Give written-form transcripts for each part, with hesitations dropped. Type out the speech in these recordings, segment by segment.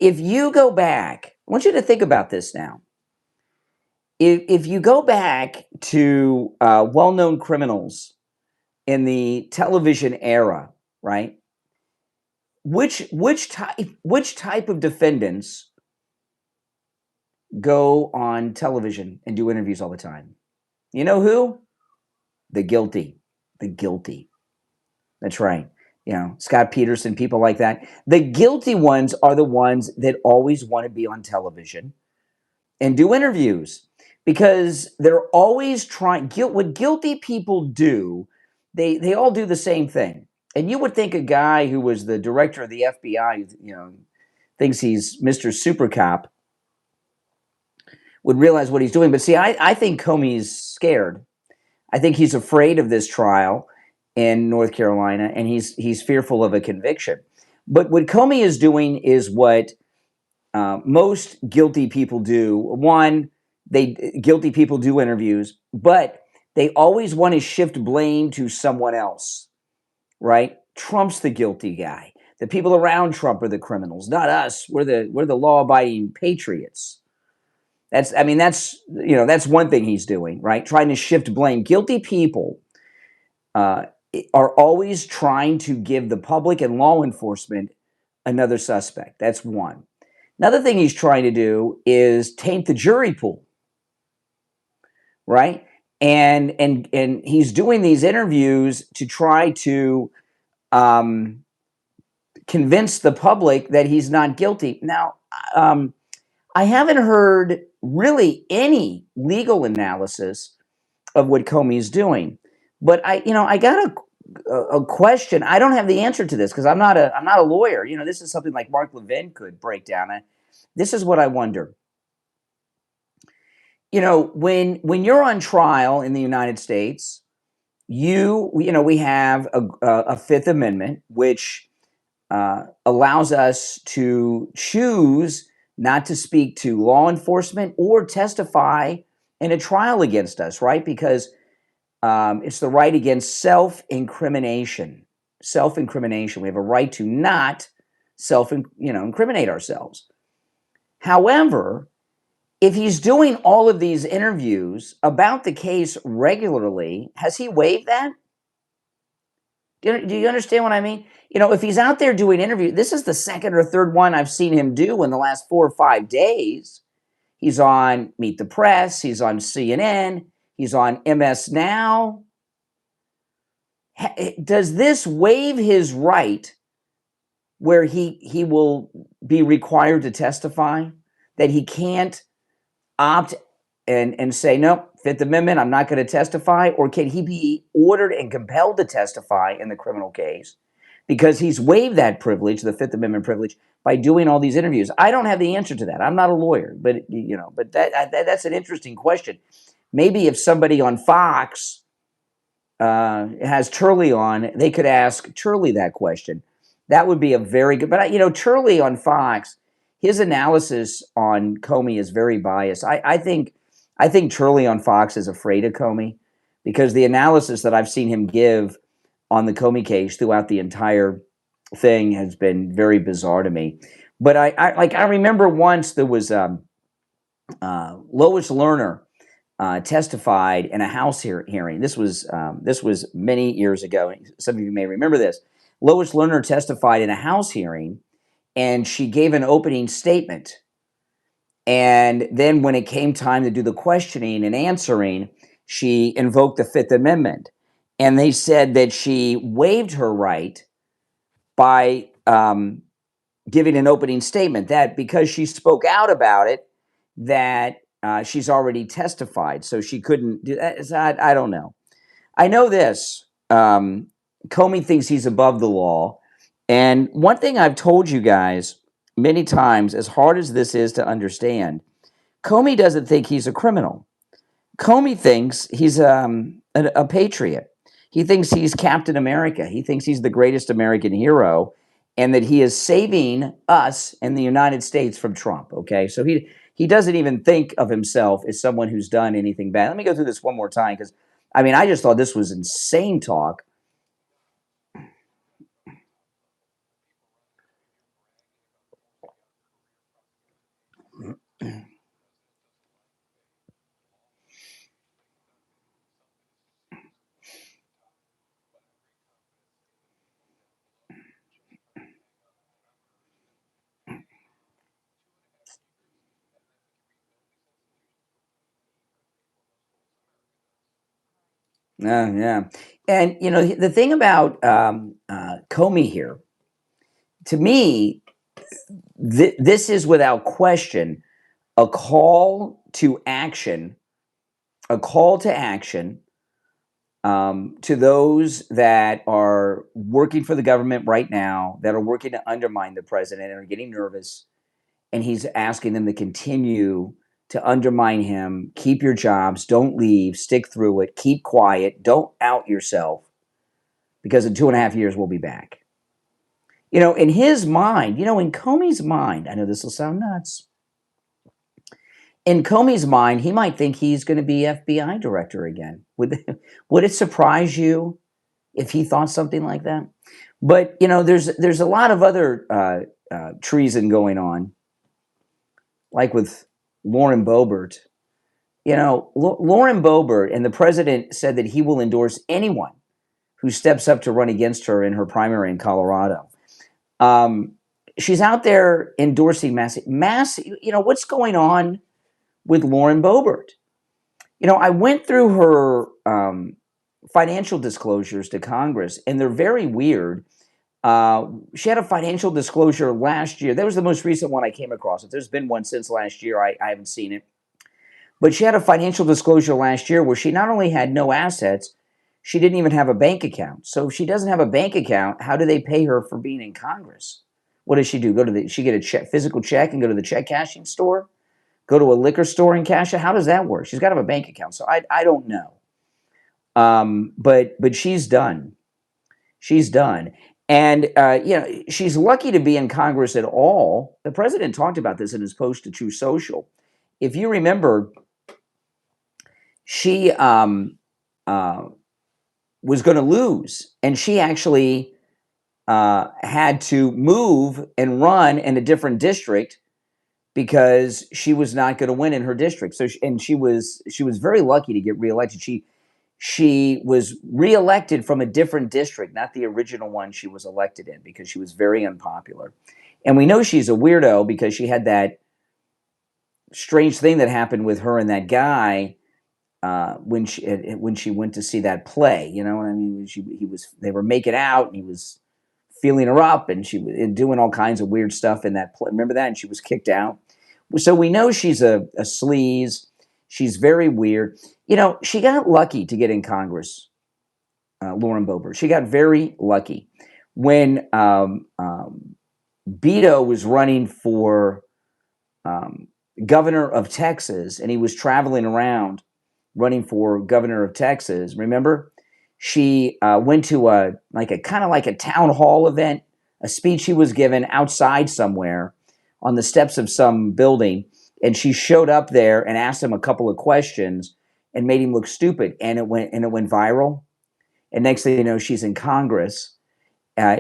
if you go back, I want you to think about this now. If you go back to well-known criminals in the television era, right? Which type of defendants go on television and do interviews all the time? You know who? The guilty. The guilty. That's right. You know, Scott Peterson, people like that. The guilty ones are the ones that always want to be on television and do interviews because they're always trying. What guilty people do, they all do the same thing. And you would think a guy who was the director of the FBI, you know, thinks he's Mr. Super Cop, would realize what he's doing. But see, I think Comey's scared. I think he's afraid of this trial in North Carolina, and he's fearful of a conviction. But what Comey is doing is what most guilty people do. One, guilty people do interviews, but they always want to shift blame to someone else, right? Trump's the guilty guy. The people around Trump are the criminals, not us. We're the law-abiding patriots. That's one thing he's doing, right? Trying to shift blame. Guilty people are always trying to give the public and law enforcement another suspect. That's one. Another thing he's trying to do is taint the jury pool, right? And he's doing these interviews to try to convince the public that he's not guilty. Now, I haven't heard really any legal analysis of what Comey's doing, but I got a question. I don't have the answer to this because I'm not a lawyer. You know, this is something like Mark Levin could break down. This is what I wonder. You know, when you're on trial in the United States, we have a Fifth Amendment which allows us to choose not to speak to law enforcement or testify in a trial against us, right? Because it's the right against self-incrimination. Self-incrimination. We have a right to not incriminate ourselves. However, if he's doing all of these interviews about the case regularly, has he waived that? Do you understand what I mean? You know, if he's out there doing interviews, this is the second or third one I've seen him do in the last 4 or 5 days. He's on Meet the Press. He's on CNN. He's on MS Now. Does this waive his right where he will be required to testify, that he can't opt and say, no, Fifth Amendment, I'm not going to testify? Or can he be ordered and compelled to testify in the criminal case because he's waived that privilege, the Fifth Amendment privilege, by doing all these interviews? I don't have the answer to that. I'm not a lawyer, but that's an interesting question. Maybe if somebody on Fox has Turley on, they could ask Turley that question. That would be a very good, but Turley on Fox, his analysis on Comey is very biased. I think Turley on Fox is afraid of Comey because the analysis that I've seen him give on the Comey case throughout the entire thing has been very bizarre to me. But I remember once there was Lois Lerner testified in a House hearing. This was many years ago. Some of you may remember this. Lois Lerner testified in a House hearing, and she gave an opening statement. And then when it came time to do the questioning and answering, she invoked the Fifth Amendment. And they said that she waived her right by giving an opening statement, that because she spoke out about it, that she's already testified, so she couldn't do that. I don't know. I know this. Comey thinks he's above the law. And one thing I've told you guys many times, as hard as this is to understand, Comey doesn't think he's a criminal. Comey thinks he's a patriot. He thinks he's Captain America. He thinks he's the greatest American hero and that he is saving us in the United States from Trump, okay? So he doesn't even think of himself as someone who's done anything bad. Let me go through this one more time because, I just thought this was insane talk. Yeah. And, the thing about Comey here, to me, this is without question a call to action, a call to action to those that are working for the government right now, that are working to undermine the president and are getting nervous. And he's asking them to continue to undermine him. Keep your jobs. Don't leave. Stick through it. Keep quiet. Don't out yourself, because in 2.5 years, we'll be back. In his mind, in Comey's mind, I know this will sound nuts. In Comey's mind, he might think he's going to be FBI director again. Would it surprise you if he thought something like that? But there's a lot of other treason going on, like with Lauren Boebert. Lauren Boebert, and the president said that he will endorse anyone who steps up to run against her in her primary in Colorado. She's out there endorsing mass. What's going on with Lauren Boebert? I went through her financial disclosures to Congress, and they're very weird. She had a financial disclosure last year. That was the most recent one I came across. If there's been one since last year, I haven't seen it. But she had a financial disclosure last year where she not only had no assets, she didn't even have a bank account. So if she doesn't have a bank account, how do they pay her for being in Congress? What does she do? She get a physical check and go to the check cashing store? Go to a liquor store and cash it? How does that work? She's got to have a bank account. So I don't know. But she's done. She's done. And, she's lucky to be in Congress at all. The president talked about this in his post to True Social. If you remember, she was going to lose, and she actually had to move and run in a different district because she was not going to win in her district. So, she was very lucky to get reelected. She was reelected from a different district, not the original one she was elected in, because she was very unpopular. And we know she's a weirdo because she had that strange thing that happened with her and that guy when she went to see that play. You know what I mean? They were making out, and he was feeling her up, and she was doing all kinds of weird stuff in that play. Remember that? And she was kicked out. So we know she's a sleaze. She's very weird. She got lucky to get in Congress, Lauren Boebert. She got very lucky. When Beto was running for governor of Texas, and he was traveling around running for governor of Texas, remember? She went to a kind of like a town hall event, a speech he was given outside somewhere on the steps of some building. And she showed up there and asked him a couple of questions and made him look stupid. And it went viral. And next thing you know, she's in Congress.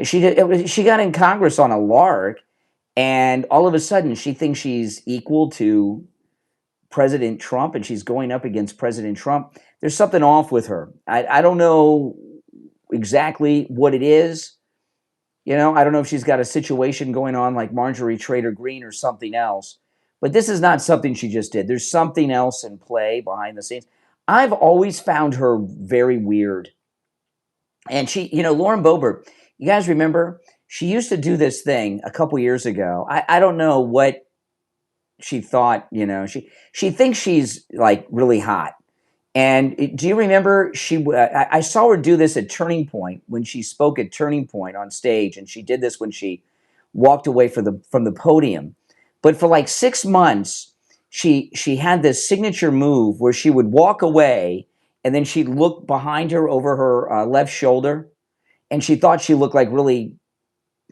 She got in Congress on a lark, and all of a sudden she thinks she's equal to President Trump, and she's going up against President Trump. There's something off with her. I don't know exactly what it is. I don't know if she's got a situation going on like Marjorie Taylor Greene or something else. But this is not something she just did. There's something else in play behind the scenes. I've always found her very weird. And she, Lauren Boebert, you guys remember? She used to do this thing a couple years ago. I don't know what she thought, she thinks she's like really hot. And do you remember I saw her do this at Turning Point when she spoke at Turning Point on stage, and she did this when she walked away from the podium. But for like 6 months, she had this signature move where she would walk away, and then she'd look behind her over her left shoulder, and she thought she looked like really,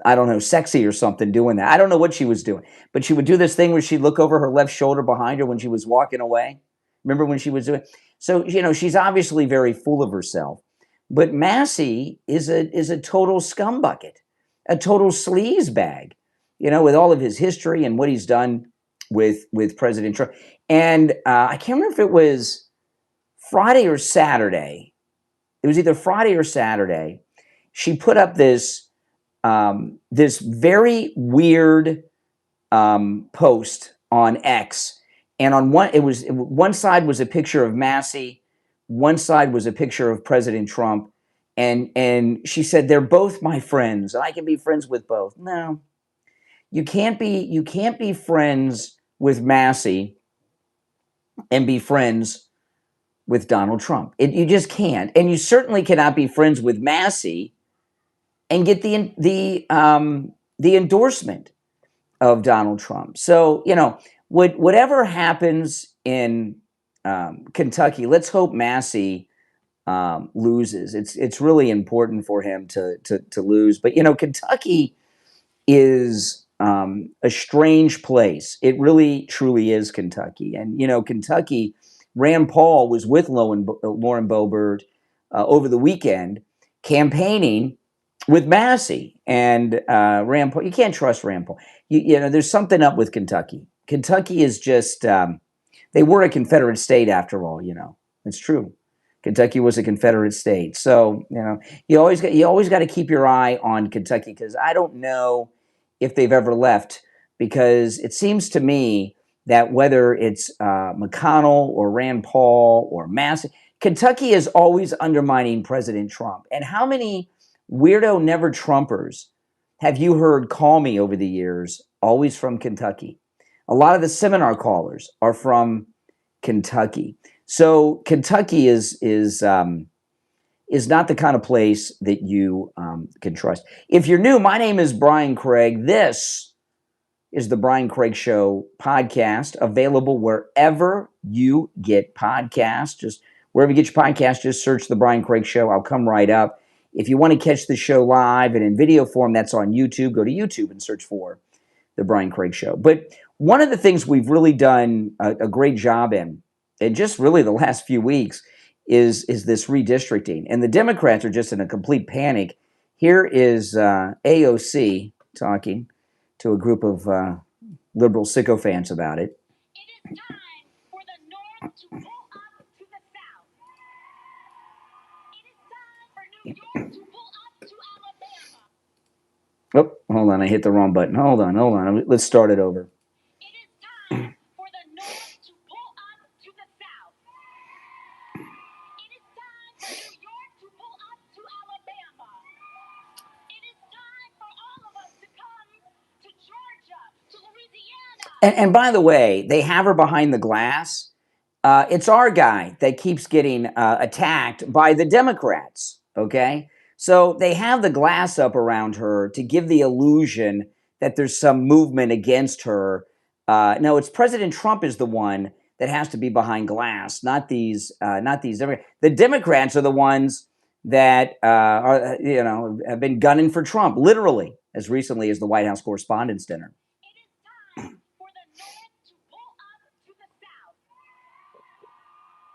I don't know, sexy or something doing that. I don't know what she was doing, but she would do this thing where she'd look over her left shoulder behind her when she was walking away. Remember when she was doing? So, she's obviously very full of herself. But Massey is a total scumbucket, a total sleaze bag, with all of his history and what he's done with President Trump. And I can't remember if it was Friday or Saturday. It was either Friday or Saturday. She put up this this very weird post on X, and on one side was a picture of Massey, one side was a picture of President Trump, and she said they're both my friends. I can be friends with both. No, you can't be friends with Massey and be friends with Donald Trump. You just can't, and you certainly cannot be friends with Massey and get the endorsement of Donald Trump. So, whatever happens in Kentucky, let's hope Massey loses. It's really important for him to lose. But Kentucky is a strange place. It really, truly is Kentucky. And Kentucky, Rand Paul was with Lauren Boebert over the weekend campaigning with Massey and Rand Paul. You can't trust Rand Paul. There's something up with Kentucky. Kentucky is just they were a Confederate state after all. It's true. Kentucky was a Confederate state, so you always got to keep your eye on Kentucky, because I don't know if they've ever left, because it seems to me that whether it's McConnell or Rand Paul or Massey, Kentucky is always undermining President Trump. And how many weirdo never Trumpers have you heard call me over the years, always from Kentucky? A lot of the seminar callers are from Kentucky. So Kentucky is not the kind of place that you can trust. If you're new, my name is Brian Craig. This is the Brian Craig Show podcast, available wherever you get podcasts. Just wherever you get your podcast, just search the Brian Craig Show. I'll come right up. If you want to catch the show live and in video form, that's on YouTube. Go to YouTube and search for the Brian Craig Show. But one of the things we've really done a great job in, and just really the last few weeks, is this redistricting. And the Democrats are just in a complete panic. Here is AOC talking to a group of liberal sycophants about it. It is time for the North to pull up to the South. It is time for New York to pull up to Alabama. Oh, hold on. I hit the wrong button. Hold on. Let's start it over. It is time for the North to pull up to the South. It is time for New York to pull up to Alabama. It is time for all of us to come to Georgia, to Louisiana. And by the way, they have her behind the glass. It's our guy that keeps getting attacked by the Democrats, okay? So they have the glass up around her to give the illusion that there's some movement against her. No, it's President Trump is the one that has to be behind glass, not these Democrats. The Democrats are the ones that have been gunning for Trump, literally, as recently as the White House Correspondents' Dinner. It is time for the North to pull up to the South.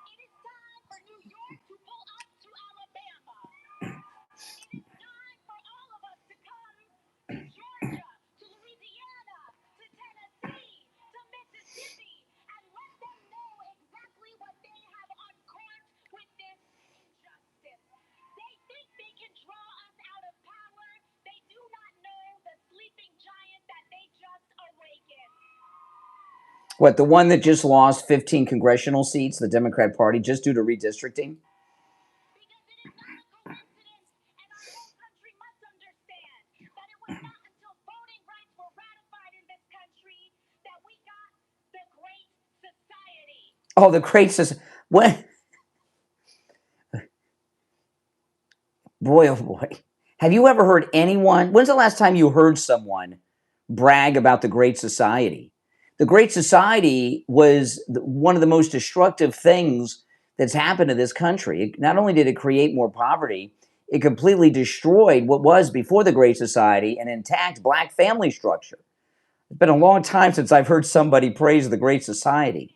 It is time for New York to pull up to Alabama. It is time for all of us to come to Georgia, to Louisiana, to Tennessee, to Mississippi, and let them know exactly what they have uncorked with this injustice. They think they can draw us out of power. They do not know the sleeping giant that they just awakened. What, the one that just lost 15 congressional seats, the Democrat Party, just due to redistricting? Because it is not a coincidence, and our whole country must understand that it was not until voting rights were ratified in this country that we got the Great Society. Oh, the Great Society. What? Boy, oh boy. Have you ever heard anyone, when's the last time you heard someone brag about the Great Society? The Great Society was one of the most destructive things that's happened to this country. Not only did it create more poverty, it completely destroyed what was before the Great Society an intact black family structure. It's been a long time since I've heard somebody praise the Great Society.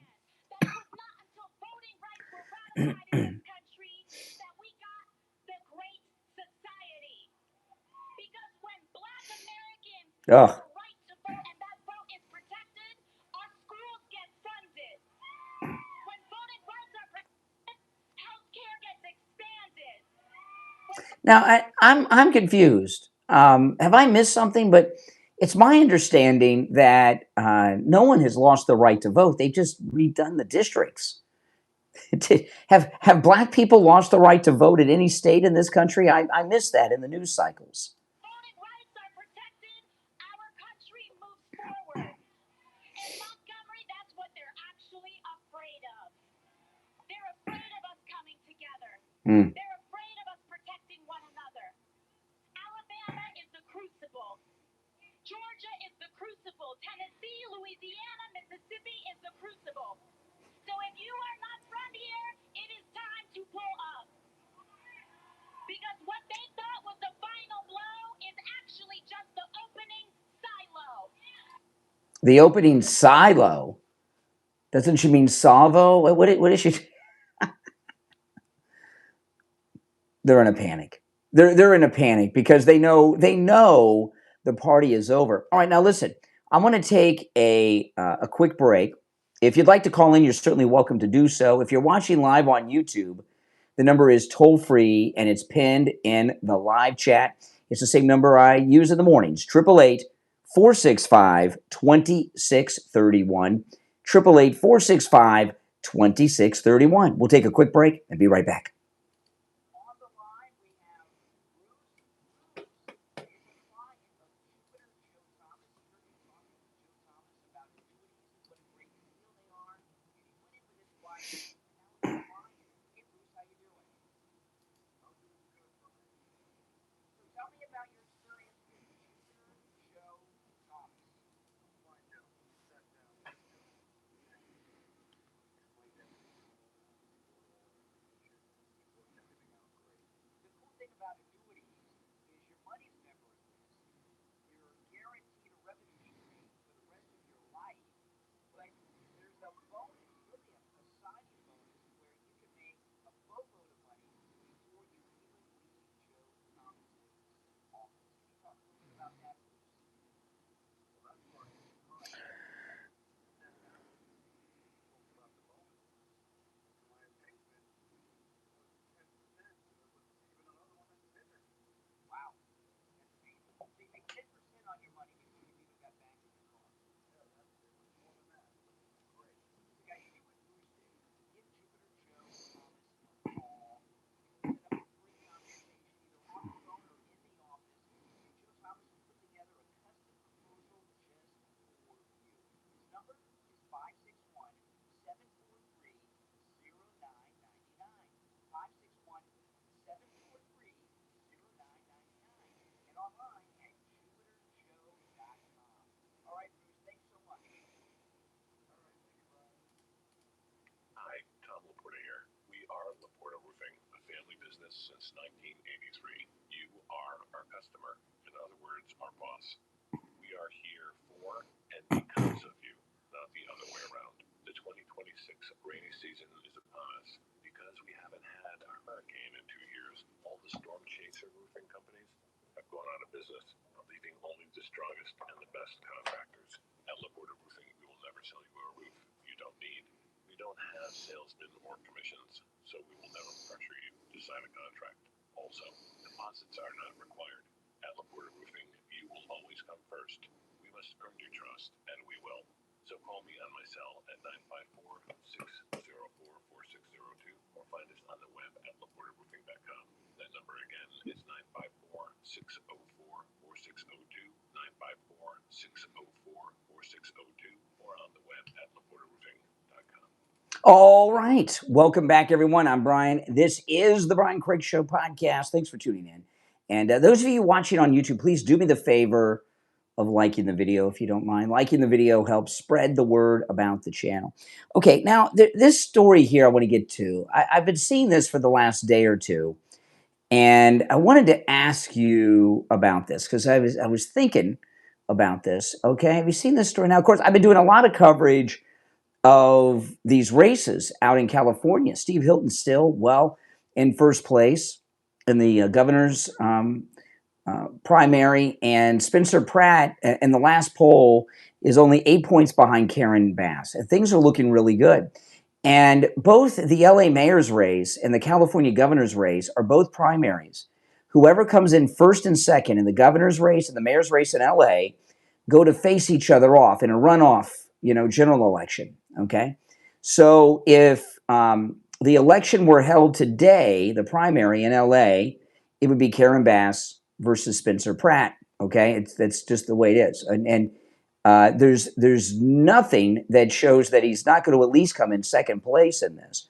That it was not until voting rights were ratified in this country that we got the Great Society. Because when black Americans Ugh. have the right to vote and that vote is protected, our schools Now, I'm confused. Have I missed something? But it's my understanding that no one has lost the right to vote. They just redone the districts. Have Black people lost the right to vote in any state in this country? I missed that in the news cycles. Voting rights are protected. Our country moves forward. In Montgomery, that's what they're actually afraid of. They're afraid of us coming together. They're afraid of us protecting one another. Alabama is the crucible. Georgia is the crucible. Tennessee, Louisiana, Mississippi is the crucible. So if you are not from here, it is time to pull up. Because what they thought was the final blow is actually just the opening silo. The opening silo? Doesn't she mean salvo? What is she? They're in a panic. They're in a panic because they know the party is over. All right, now listen. I want to take a quick break. If you'd like to call in, you're certainly welcome to do so. If you're watching live on YouTube, the number is toll free and it's pinned in the live chat. It's the same number I use in the mornings, 888-465-2631, 888-465-2631. We'll take a quick break and be right back. Since 1983, you are our customer. In other words, our boss. We are here for and because of you, not the other way around. The 2026 rainy season is upon us. Because we haven't had a hurricane in 2 years, all the storm chaser roofing companies have gone out of business, leaving only the strongest and the best contractors. At LaPorta Roofing, we will never sell you a roof you don't need. We don't have salesmen or commissions, so we will never pressure you to sign a contract. Also, deposits are not required. At LaPorta Roofing, you will always come first. We must earn your trust, and we will. So call me on my cell at 954-604-4602 or find us on the web at laportaroofing.com. That number again is 954-604-4602, 954-604-4602, or on the web at laportaroofing.com. All right. Welcome back, everyone. I'm Brian. This is the Brian Craig Show podcast. Thanks for tuning in. And those of you watching on YouTube, please do me the favor of liking the video if you don't mind. Liking the video helps spread the word about the channel. Okay, now this story here I want to get to. I've been seeing this for the last day or two, and I wanted to ask you about this because I was thinking about this. Okay, have you seen this story? Now, of course, I've been doing a lot of coverage of these races out in California. Steve Hilton's still well in first place in the governor's primary, and Spencer Pratt in the last poll is only 8 points behind Karen Bass. And things are looking really good. And both the LA mayor's race and the California governor's race are both primaries. whoever comes in first and second in the governor's race and the mayor's race in LA go to face each other off in a runoff, general election. Okay. So if the election were held today, the primary in LA, it would be Karen Bass versus Spencer Pratt. Okay. That's just the way it is. And there's nothing that shows that he's not going to at least come in second place in this.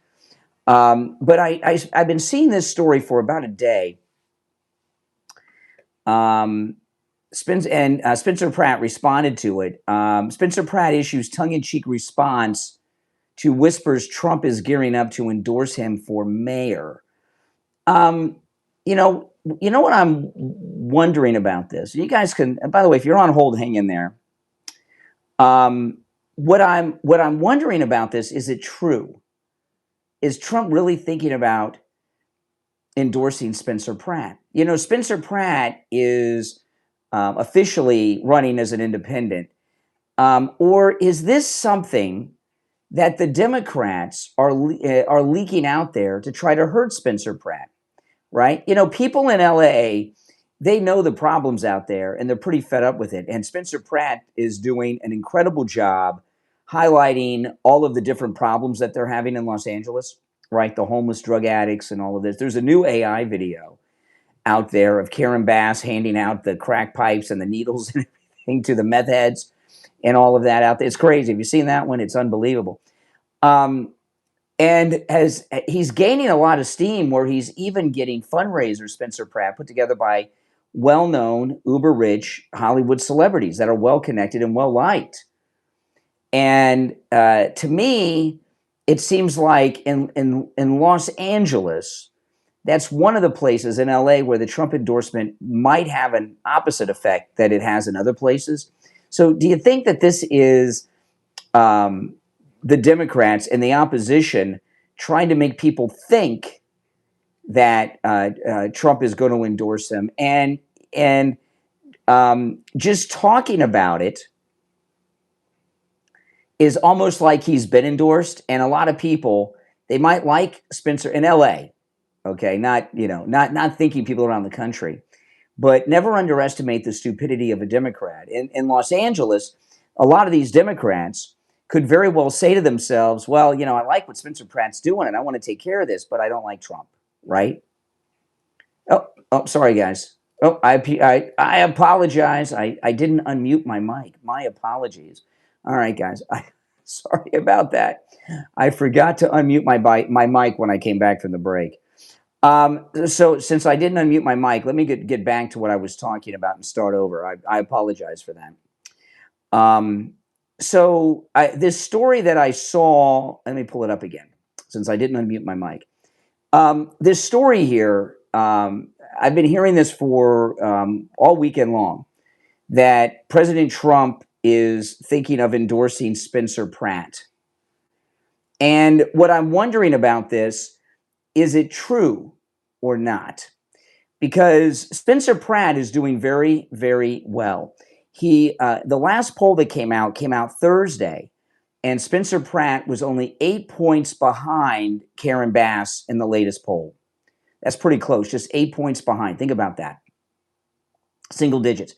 But I've been seeing this story for about a day. Spencer Pratt responded to it. Spencer Pratt issues tongue-in-cheek response to whispers Trump is gearing up to endorse him for mayor. You know what I'm wondering about this? You guys can, and by the way, if you're on hold, hang in there. What I'm wondering about this, is it true? Is Trump really thinking about endorsing Spencer Pratt? Spencer Pratt is officially running as an independent. Or is this something that the Democrats are leaking out there to try to hurt Spencer Pratt, right? People in LA, they know the problems out there and they're pretty fed up with it. And Spencer Pratt is doing an incredible job highlighting all of the different problems that they're having in Los Angeles, right? The homeless, drug addicts, and all of this. There's a new AI video out there of Karen Bass handing out the crack pipes and the needles and everything to the meth heads and all of that out there. It's crazy. Have you seen that one? It's unbelievable. And as he's gaining a lot of steam, where he's even getting fundraisers, Spencer Pratt, put together by well-known, uber-rich Hollywood celebrities that are well-connected and well-liked. And to me, it seems like in Los Angeles, that's one of the places in LA where the Trump endorsement might have an opposite effect that it has in other places. So do you think that this is the Democrats and the opposition trying to make people think that Trump is going to endorse him, and just talking about it is almost like he's been endorsed? And a lot of people, they might like Spencer in LA, okay, not thinking people around the country, but never underestimate the stupidity of a Democrat. In Los Angeles, a lot of these Democrats could very well say to themselves, well, I like what Spencer Pratt's doing and I want to take care of this, but I don't like Trump, right? Oh, sorry, guys. Oh, I apologize. I didn't unmute my mic. My apologies. All right, guys. Sorry about that. I forgot to unmute my mic when I came back from the break. So since I didn't unmute my mic, let me get back to what I was talking about and start over. I apologize for that. So this story that I saw, let me pull it up again, since I didn't unmute my mic. This story here, I've been hearing this for all weekend long, that President Trump is thinking of endorsing Spencer Pratt. And what I'm wondering about this, is it true or not? Because Spencer Pratt is doing very, very well. The last poll that came out Thursday, and Spencer Pratt was only 8 points behind Karen Bass in the latest poll. That's pretty close, just 8 points behind. Think about that. Single digits.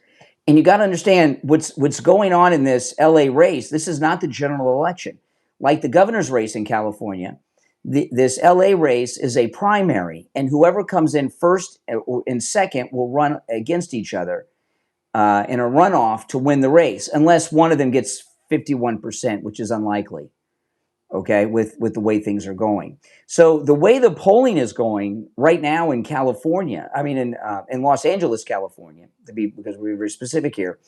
And you got to understand what's going on in this LA race. This is not the general election. Like the governor's race in California, this LA race is a primary, and whoever comes in first and second will run against each other in a runoff to win the race, unless one of them gets 51%, which is unlikely, okay, with the way things are going. So the way the polling is going right now in California, in Los Angeles, California, because we're very specific here,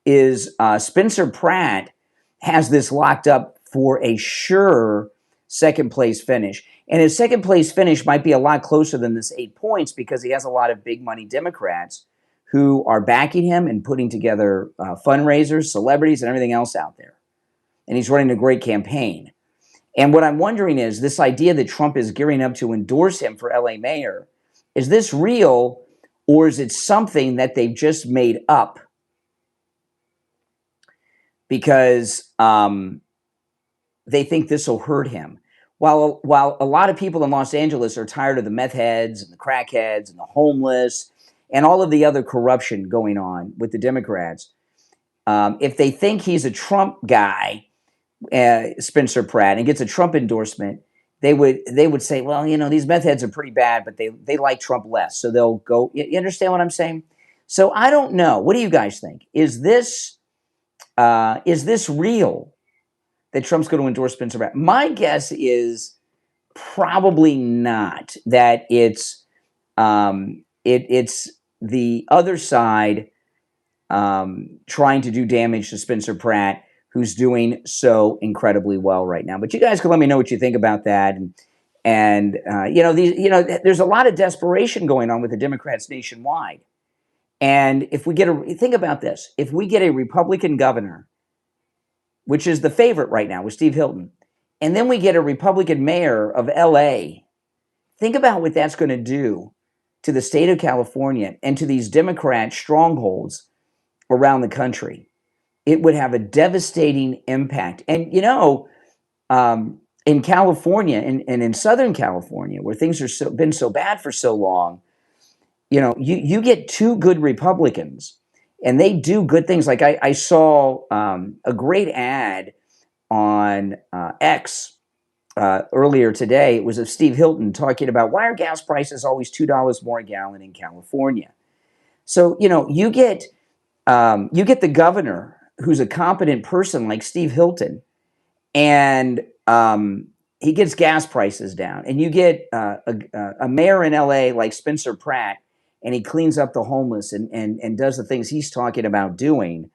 is Spencer Pratt has this locked up for a sure second place finish. And his second place finish might be a lot closer than this 8 points, because he has a lot of big money Democrats who are backing him and putting together fundraisers, celebrities, and everything else out there. And he's running a great campaign. And what I'm wondering is this idea that Trump is gearing up to endorse him for LA mayor, is this real, or is it something that they've just made up? Because they think this will hurt him. While a lot of people in Los Angeles are tired of the meth heads and the crackheads and the homeless and all of the other corruption going on with the Democrats, if they think he's a Trump guy, Spencer Pratt, and gets a Trump endorsement, they would say, well, you know, these meth heads are pretty bad, but they like Trump less, so they'll go. You understand what I'm saying? So I don't know. What do you guys think? Is this real that Trump's going to endorse Spencer Pratt? My guess is probably not. That it's the other side trying to do damage to Spencer Pratt, who's doing so incredibly well right now. But you guys can let me know what you think about that. And there's a lot of desperation going on with the Democrats nationwide. And if we think about this, if we get a Republican governor, which is the favorite right now with Steve Hilton, and then we get a Republican mayor of LA, think about what that's going to do to the state of California and to these Democrat strongholds around the country. It would have a devastating impact. And, in California and in Southern California, where things are been so bad for so long, you get two good Republicans and they do good things. Like I saw a great ad on X earlier today. It was of Steve Hilton talking about why are gas prices always $2 more a gallon in California. So, you get the governor who's a competent person like Steve Hilton, and he gets gas prices down. And you get a mayor in LA like Spencer Pratt, and he cleans up the homeless and does the things he's talking about doing.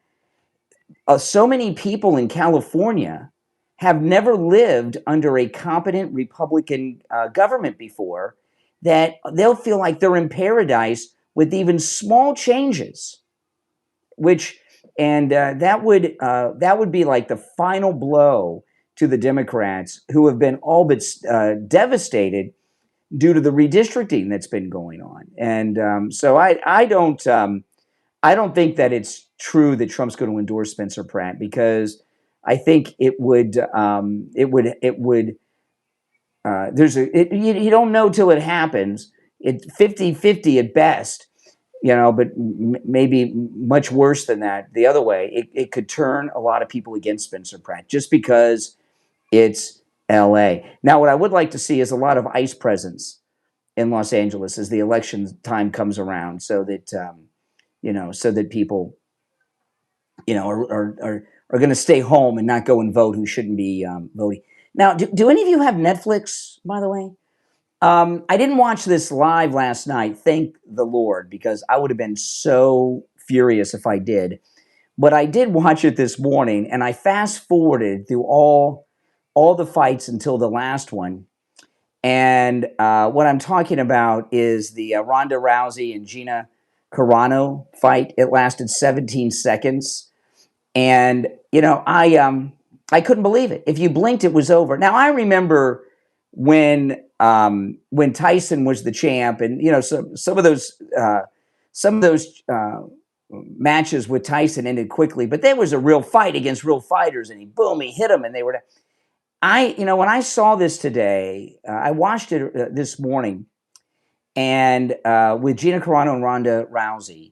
So many people in California have never lived under a competent Republican government before, that they'll feel like they're in paradise with even small changes, that would be like the final blow to the Democrats, who have been all but devastated due to the redistricting that's been going on. And so I don't think that it's true that Trump's going to endorse Spencer Pratt, because I think you don't know till it happens. It's 50-50 at best, but maybe much worse than that the other way. It could turn a lot of people against Spencer Pratt just because it's LA. Now, what I would like to see is a lot of ICE presence in Los Angeles as the election time comes around, so that so that people are going to stay home and not go and vote who shouldn't be voting. Now, do any of you have Netflix, by the way? I didn't watch this live last night, thank the Lord, because I would have been so furious if I did. But I did watch it this morning, and I fast forwarded through all the fights until the last one. And what I'm talking about is the Ronda Rousey and Gina Carano fight. It lasted 17 seconds. And, I couldn't believe it. If you blinked, it was over. Now, I remember when Tyson was the champ, and some of those matches with Tyson ended quickly, but there was a real fight against real fighters, and he hit him, and they were. When I saw this today, I watched it this morning, and with Gina Carano and Ronda Rousey,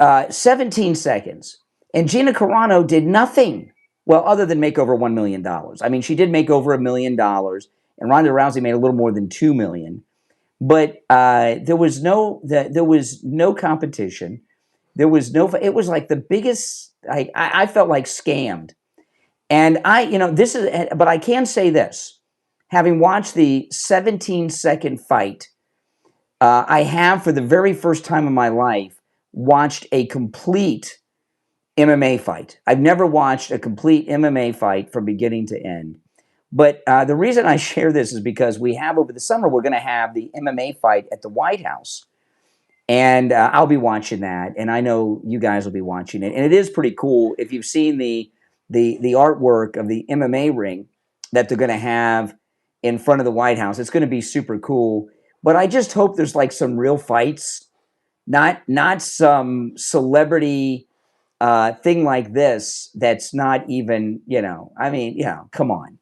17 seconds, and Gina Carano did nothing. Well, other than make over $1 million. I mean, she did make over $1 million, and Ronda Rousey made a little more than $2 million. But there was no competition. There was no. It was like the biggest. I felt like scammed. And this is. But I can say this: having watched the 17-second fight, I have, for the very first time in my life, watched a complete MMA fight. I've never watched a complete MMA fight from beginning to end. But the reason I share this is because we have, over the summer, we're going to have the MMA fight at the White House. And I'll be watching that. And I know you guys will be watching it. And it is pretty cool. If you've seen the artwork of the MMA ring that they're going to have in front of the White House, it's going to be super cool. But I just hope there's like some real fights, not some celebrity thing like this that's not even, come on.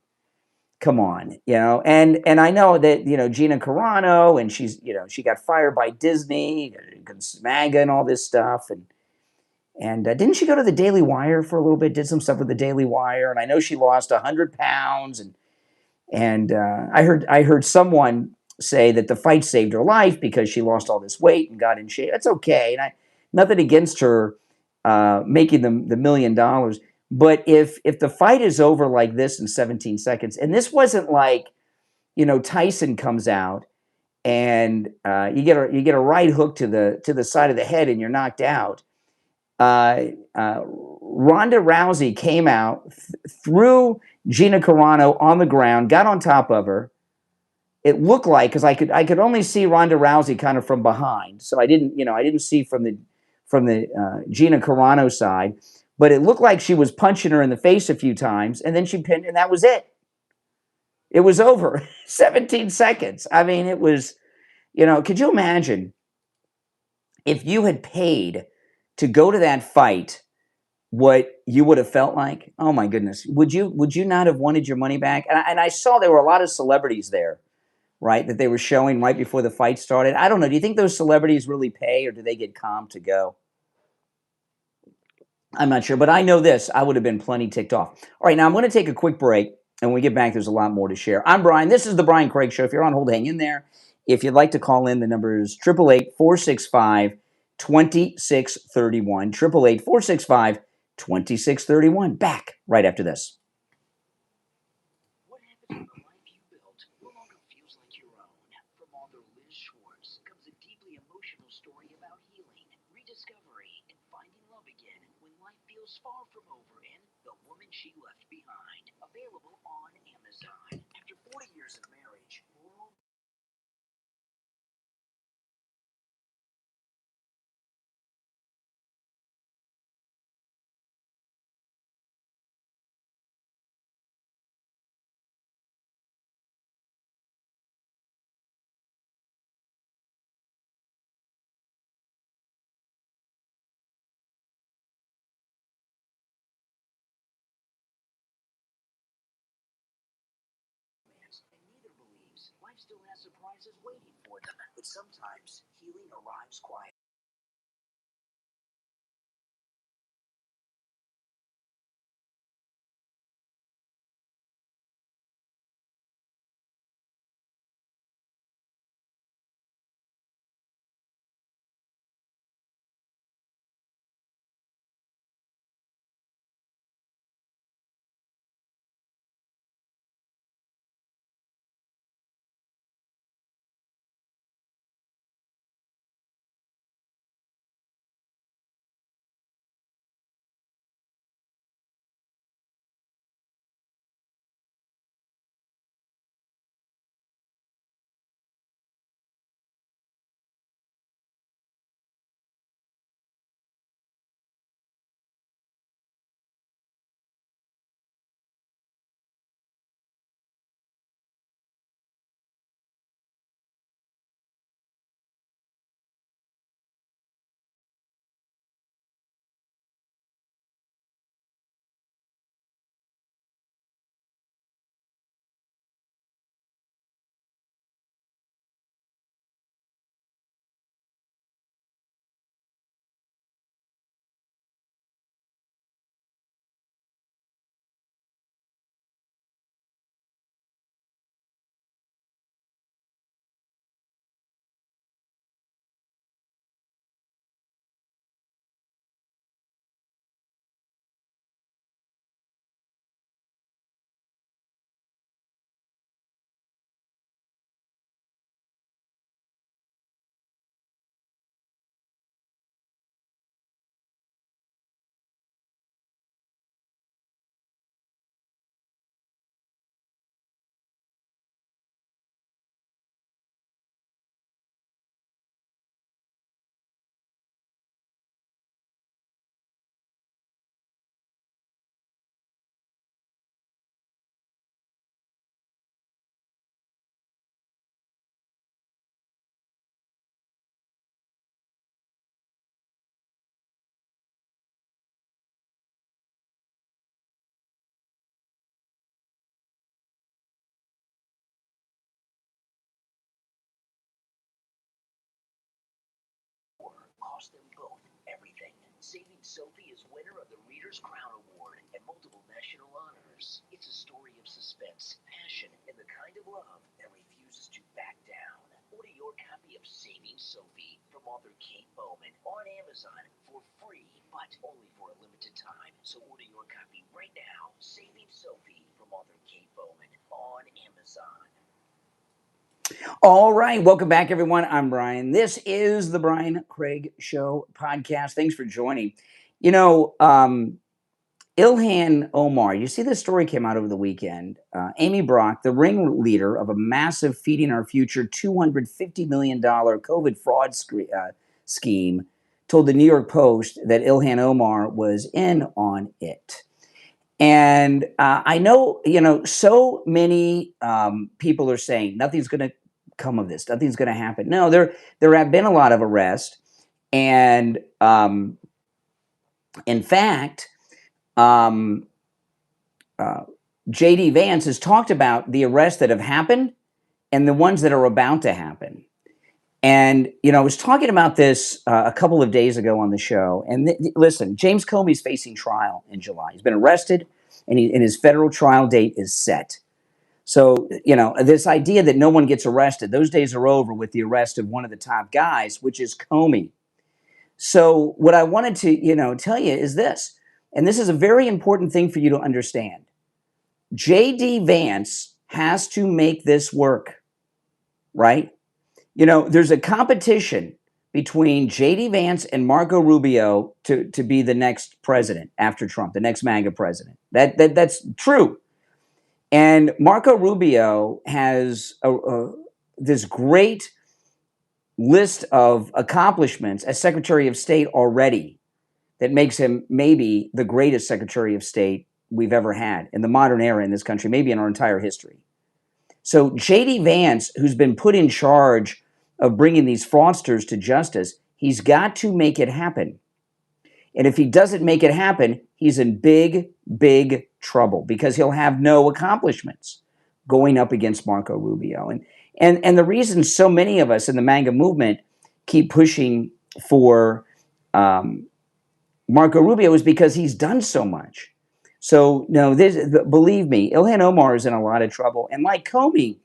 come on, and I know that Gina Carano, and she got fired by Disney, MAGA, and all this stuff, and didn't she go to the Daily Wire for a little bit? Did some stuff with the Daily Wire, and I know she lost 100 pounds, and I heard someone say that the fight saved her life because she lost all this weight and got in shape. That's okay, and nothing against her making the $1 million. But if the fight is over like this in 17 seconds, and this wasn't like Tyson comes out and you get a right hook to the side of the head and you're knocked out. Ronda Rousey came out, threw Gina Carano on the ground, got on top of her. It looked like, because I could only see Ronda Rousey kind of from behind, so I didn't see from the Gina Carano side, but it looked like she was punching her in the face a few times, and then she pinned, and that was it. It was over. 17 seconds. I mean, it was, could you imagine if you had paid to go to that fight, what you would have felt like? Oh my goodness. Would you not have wanted your money back? And I saw there were a lot of celebrities there, right, that they were showing right before the fight started. I don't know. Do you think those celebrities really pay, or do they get comped to go? I'm not sure, but I know this. I would have been plenty ticked off. All right, now I'm going to take a quick break, and when we get back, there's a lot more to share. I'm Brian. This is the Brian Craig Show. If you're on hold, hang in there. If you'd like to call in, the number is 888-465-2631. 888-465-2631. Back right after this. What happens when the life you built no longer feels like your own? From author Liz Schwartz comes a deeply emotional story about healing, rediscovery, and finding love again when life feels far from over in The Woman She Left Behind. Available on Amazon. After 40 years of marriage, and neither believes life still has surprises waiting for them. But sometimes healing arrives quietly. cost them both everything. Saving Sophie is winner of the Reader's Crown Award and multiple national honors. It's a story of suspense, passion, and the kind of love that refuses to back down. Order your copy of Saving Sophie from author Kate Bowman on Amazon for free, but only for a limited time. So order your copy right now. Saving Sophie from author Kate Bowman on Amazon. All right, welcome back, everyone. I'm Brian. This is the Brian Craig Show podcast. Thanks for joining. You know, Ilhan Omar, you see this story came out over the weekend. Amy Brock, the ringleader of a massive Feeding Our Future $250 million COVID fraud scheme, told the New York Post that Ilhan Omar was in on it. And I know, so many people are saying nothing's going to come of this. Nothing's going to happen. No, there have been a lot of arrests. And in fact, J.D. Vance has talked about the arrests that have happened and the ones that are about to happen. And, I was talking about this a couple of days ago on the show. And listen, James Comey's facing trial in July. He's been arrested, and his federal trial date is set. So, this idea that no one gets arrested, those days are over with the arrest of one of the top guys, which is Comey. So what I wanted to, tell you is this, and this is a very important thing for you to understand. J.D. Vance has to make this work, right? There's a competition between J.D. Vance and Marco Rubio to be the next president after Trump, the next MAGA president. That's true. And Marco Rubio has this great list of accomplishments as Secretary of State already that makes him maybe the greatest Secretary of State we've ever had in the modern era in this country, maybe in our entire history. So J.D. Vance, who's been put in charge of bringing these fraudsters to justice, he's got to make it happen. And if he doesn't make it happen, he's in big, big trouble because he'll have no accomplishments going up against Marco Rubio. And the reason so many of us in the MAGA movement keep pushing for Marco Rubio is because he's done so much. So, no, believe me, Ilhan Omar is in a lot of trouble. And like Comey,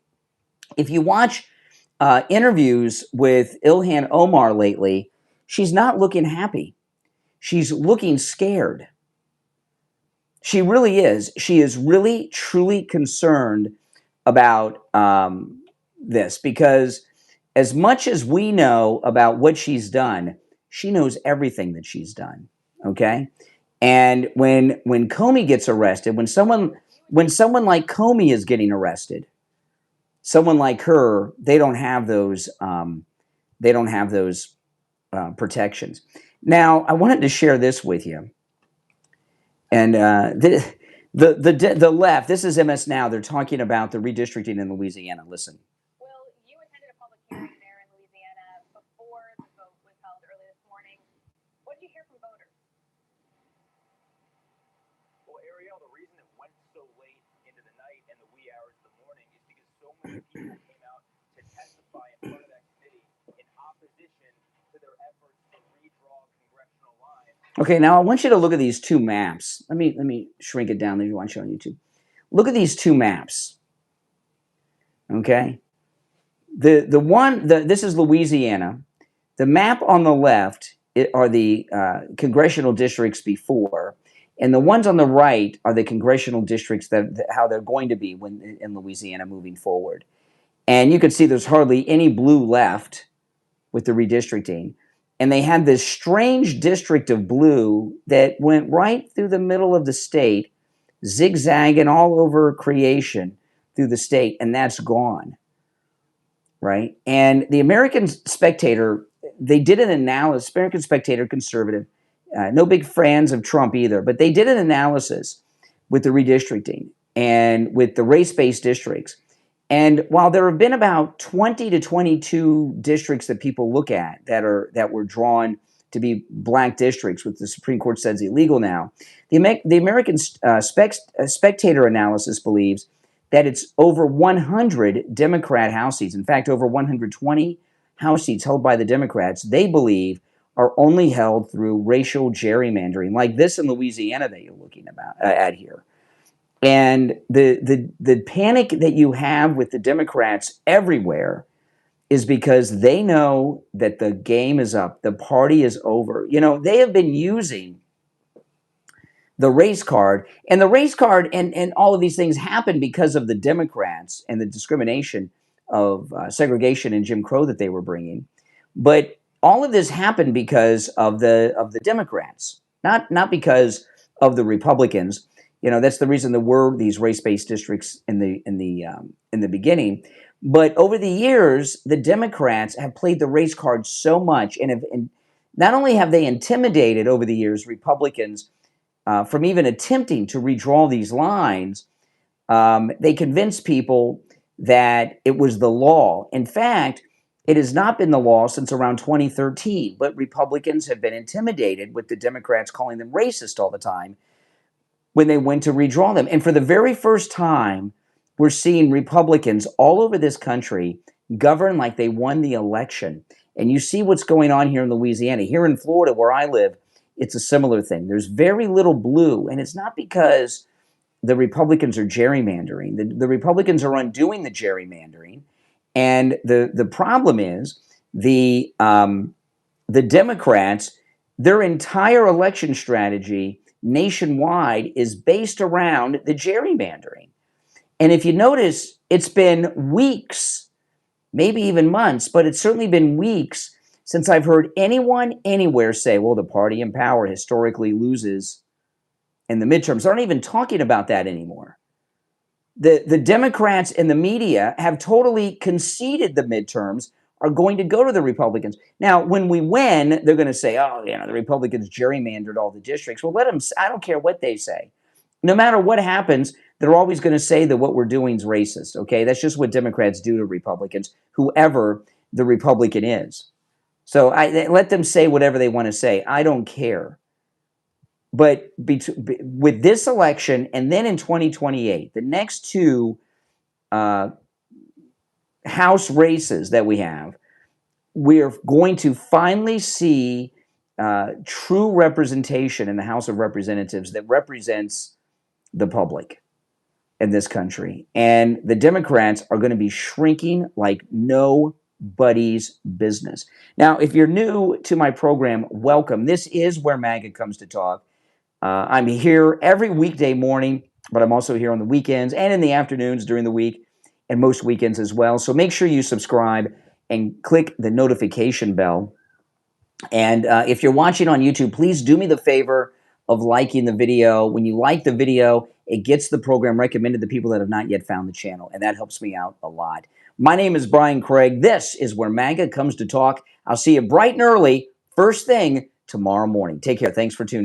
if you watch interviews with Ilhan Omar lately, she's not looking happy. She's looking scared. She really is. She is really, truly concerned about this because as much as we know about what she's done, she knows everything that she's done, okay? And when Comey gets arrested, when someone like Comey is getting arrested, someone like her, they don't have those protections. Now, I wanted to share this with you. And the left, this is MS Now. They're talking about the redistricting in Louisiana. Listen. Well, you attended a public hearing there in Louisiana before the vote was held early this morning. What did you hear from voters? Well, Ariel, the reason it went so late into the night and the wee hours of the morning is because so many people came out to testify in front of that committee in opposition to their efforts to redraw congressional lines. Okay, now I want you to look at these two maps. Let me shrink it down that you want to show on YouTube. Look at these two maps. Okay, this is Louisiana. The map on the left are the congressional districts before, and the ones on the right are the congressional districts that how they're going to be when in Louisiana moving forward. And you can see there's hardly any blue left with the redistricting. And they had this strange district of blue that went right through the middle of the state, zigzagging all over creation through the state, and that's gone, right? And the American Spectator, they did an analysis, American Spectator, conservative, no big fans of Trump either, but they did an analysis with the redistricting and with the race-based districts. And while there have been about 20 to 22 districts that people look at that were drawn to be black districts, which the Supreme Court says illegal now, the American Spectator analysis believes that it's over 100 Democrat House seats. In fact, over 120 House seats held by the Democrats, they believe are only held through racial gerrymandering, like this in Louisiana that you're looking at here. And the panic that you have with the Democrats everywhere is because they know that the game is up, the party is over. You know, they have been using the race card, and the race card and all of these things happen because of the Democrats and the discrimination of segregation and Jim Crow that they were bringing. But all of this happened because of the Democrats, not because of the Republicans. You know, that's the reason there were these race-based districts in the beginning. But over the years, the Democrats have played the race card so much, and not only have they intimidated over the years Republicans from even attempting to redraw these lines, they convinced people that it was the law. In fact, it has not been the law since around 2013, but Republicans have been intimidated with the Democrats calling them racist all the time when they went to redraw them. And for the very first time, we're seeing Republicans all over this country govern like they won the election. And you see what's going on here in Louisiana. Here in Florida, where I live, it's a similar thing. There's very little blue, and it's not because the Republicans are gerrymandering. The Republicans are undoing the gerrymandering. And the problem is the Democrats, their entire election strategy nationwide is based around the gerrymandering. And if you notice, it's been weeks, maybe even months, but it's certainly been weeks since I've heard anyone anywhere say, well, the party in power historically loses in the midterms. They're not even talking about that anymore. The Democrats and the media have totally conceded the midterms are going to go to the Republicans. Now, when we win, they're going to say, oh, you know, the Republicans gerrymandered all the districts. Well, let them, I don't care what they say. No matter what happens, they're always going to say that what we're doing is racist, okay? That's just what Democrats do to Republicans, whoever the Republican is. So let them say whatever they want to say. I don't care. But with this election and then in 2028, the next two House races that we have, we're going to finally see true representation in the House of Representatives that represents the public in this country. And the Democrats are going to be shrinking like nobody's business. Now, if you're new to my program, welcome. This is where MAGA comes to talk. I'm here every weekday morning, but I'm also here on the weekends and in the afternoons during the week and most weekends as well. So make sure you subscribe and click the notification bell. And if you're watching on YouTube, please do me the favor of liking the video. When you like the video, it gets the program recommended to people that have not yet found the channel, and that helps me out a lot. My name is Brian Craig. This is where MAGA comes to talk. I'll see you bright and early, first thing tomorrow morning. Take care. Thanks for tuning in.